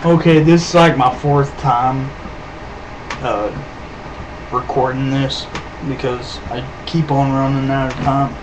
Okay, this is like my fourth time uh, recording this because I keep on running out of time.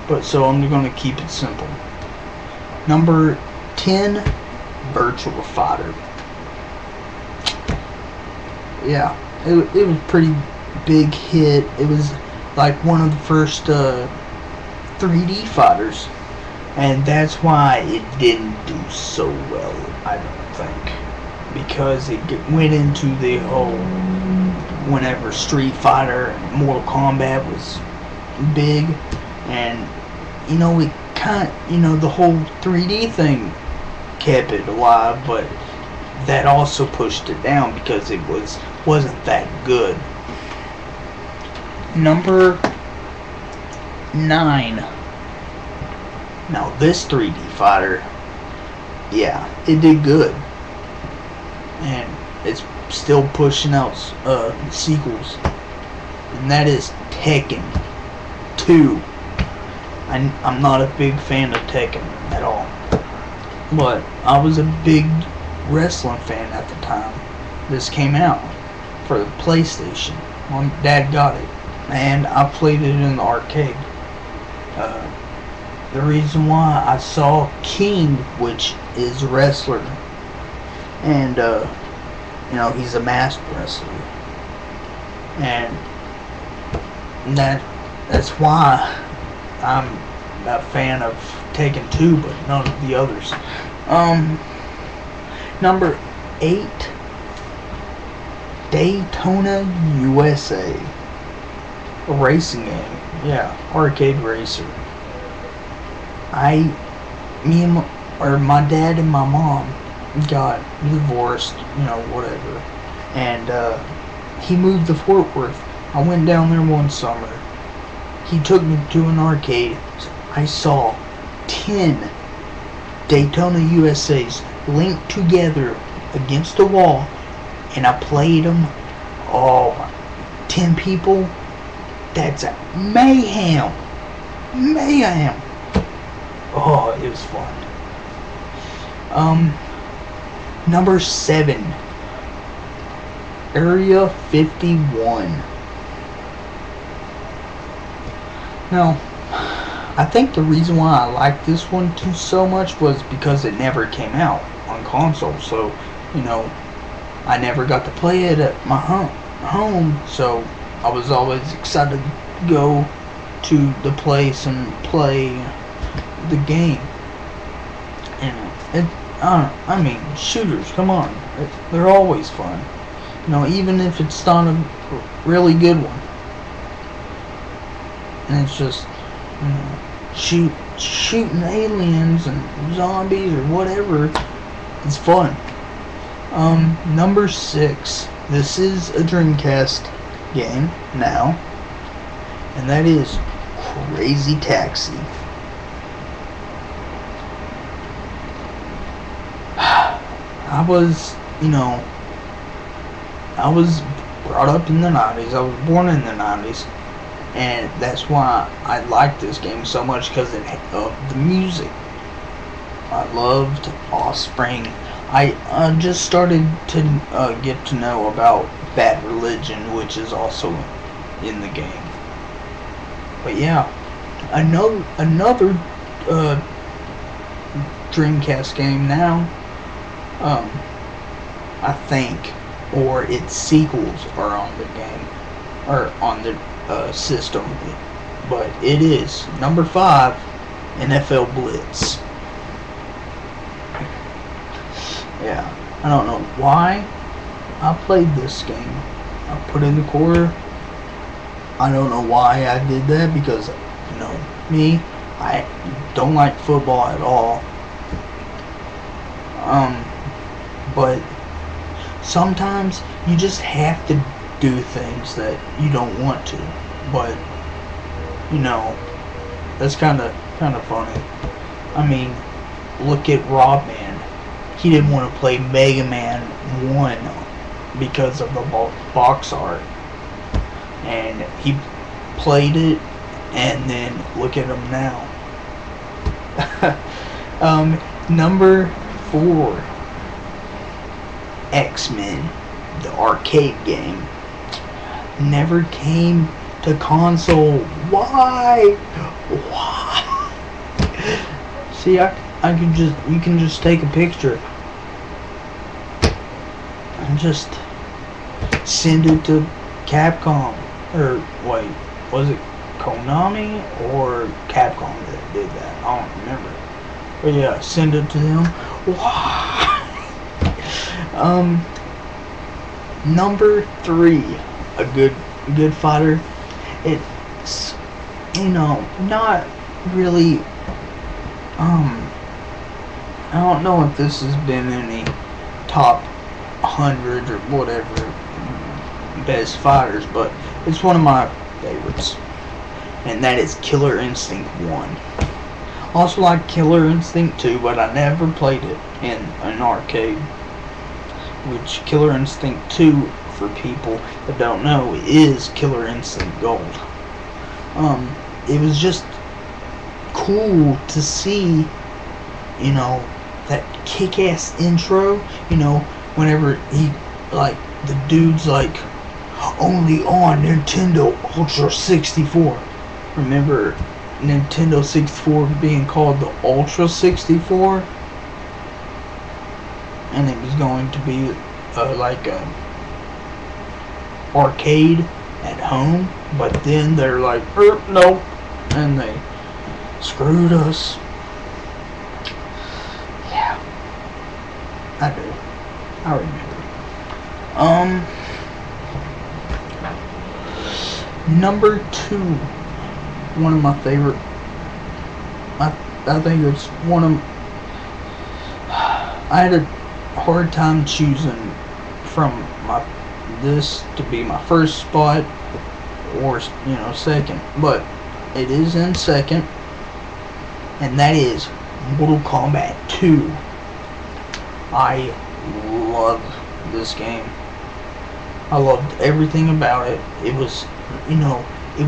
But so I'm going to keep it simple. Number 10, Virtua Fighter. Yeah, it was pretty big hit. It was like one of the first 3D fighters, and that's why it didn't do so well, I don't think, because it went into the whole whenever Street Fighter and Mortal Kombat was big, and it kind of, the whole 3D thing kept it alive, but that also pushed it down because it wasn't that good. Number 9. Now this 3D fighter, yeah, it did good, and it's still pushing out sequels, and that is Tekken 2. I'm not a big fan of Tekken at all, but I was a big wrestling fan at the time this came out for the PlayStation. My dad got it, and I played it in the arcade. The reason why I saw King, which is a wrestler, and he's a masked wrestler, and that's why I'm a fan of Tekken 2, but none of the others. Number 8, Daytona USA, a racing game. Yeah, arcade racer. My dad and my mom got divorced, whatever, and he moved to Fort Worth. I went down there one summer. He took me to an arcade. I saw 10 Daytona USA's linked together against a wall, and I played them. Oh, 10 people. That's mayhem. Mayhem. Oh, it was fun. Number 7, Area 51. Now, I think the reason why I liked this one too so much was because it never came out on console, so I never got to play it at my home, so I was always excited to go to the place and play the game. And shooters, come on, they're always fun, even if it's not a really good one, and it's just shooting aliens and zombies or whatever. It's fun. Number 6. This is a Dreamcast game now, and that is Crazy Taxi. I was brought up in the 90s. I was born in the 90s. And that's why I liked this game so much, because of the music. I loved Offspring. I just started to get to know about Bad Religion, which is also in the game. But yeah, another Dreamcast game now. I think, or its sequels are on the game, or on the system, but it is number 5, NFL Blitz. Yeah, I don't know why I played this game. I put in the quarter. I don't know why I did that, because me, I don't like football at all. But sometimes you just have to do things that you don't want to, but that's kind of funny. I mean, look at Rob Man. He didn't want to play Mega Man 1 because of the box art, and he played it, and then look at him now. Number 4, X-Men, the arcade game, never came to console. Why? Why? See, you can just take a picture and just send it to Capcom, or wait, was it Konami or Capcom that did that? I don't remember. But yeah, send it to them. Why? Number 3, a good fighter. It's, you know, not really. I don't know if this has been any top 100 or whatever best fighters, but it's one of my favorites, and that is Killer Instinct 1. Also like Killer Instinct 2, but I never played it in an arcade. Which Killer Instinct 2, for people that don't know, is Killer Instinct Gold. It was just cool to see, you know, that kick-ass intro, you know, whenever he, like, the dude's like, only on Nintendo Ultra 64. Remember Nintendo 64 being called the Ultra 64? And it was going to be like a arcade at home, but then they're like, nope, and they screwed us. Yeah, I do. I remember. Number 2, one of my favorite. I think it's one of. I had a hard time choosing from this to be my first spot or, you know, second, but it is in second, and that is Mortal Kombat 2. I love this game. I loved everything about it. It was, you know, it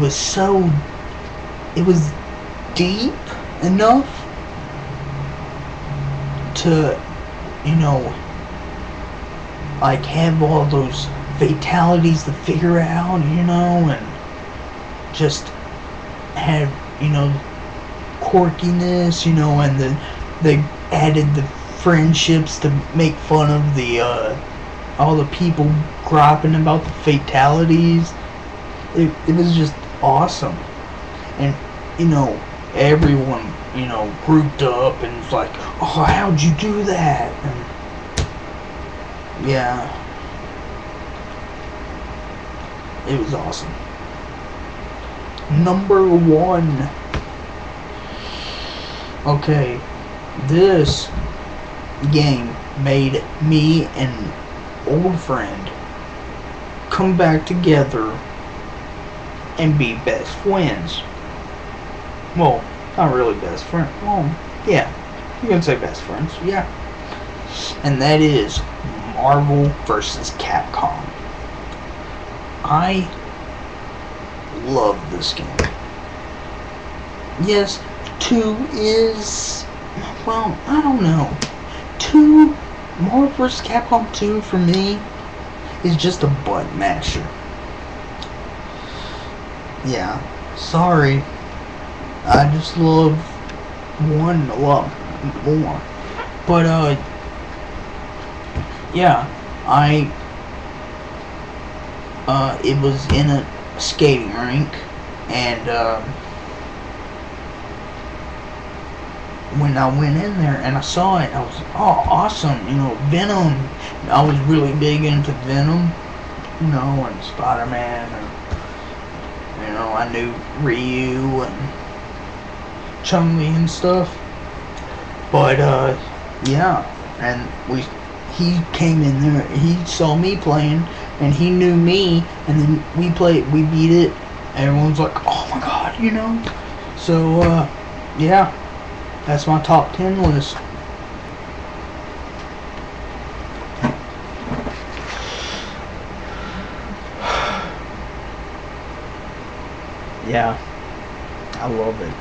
was deep enough to, you know, like have all those fatalities to figure out, you know, and just have, you know, quirkiness, you know, and they added the friendships to make fun of the all the people griping about the fatalities. It was just awesome, and, you know, everyone, you know, grouped up and was like, oh, how'd you do that? And yeah, it was awesome. Number 1. Okay, this game made me and an old friend come back together and be best friends. Well, not really best friends. Well, yeah, you can say best friends, yeah. And that is Marvel vs. Capcom. I love this game. Yes, 2 is, well, I don't know. 2, Marvel vs. Capcom 2 for me is just a butt masher. Yeah, sorry. I just love 1 a lot more. But, yeah, it was in a skating rink, and, when I went in there and I saw it, I was, oh, awesome, you know, Venom. I was really big into Venom, you know, and Spider-Man, and, you know, I knew Ryu and Chun-Li and stuff. But, yeah, and he came in there, he saw me playing, and he knew me, and then we beat it, and everyone's like, oh my god, you know. So, yeah, that's my top 10 list. Yeah, I love it.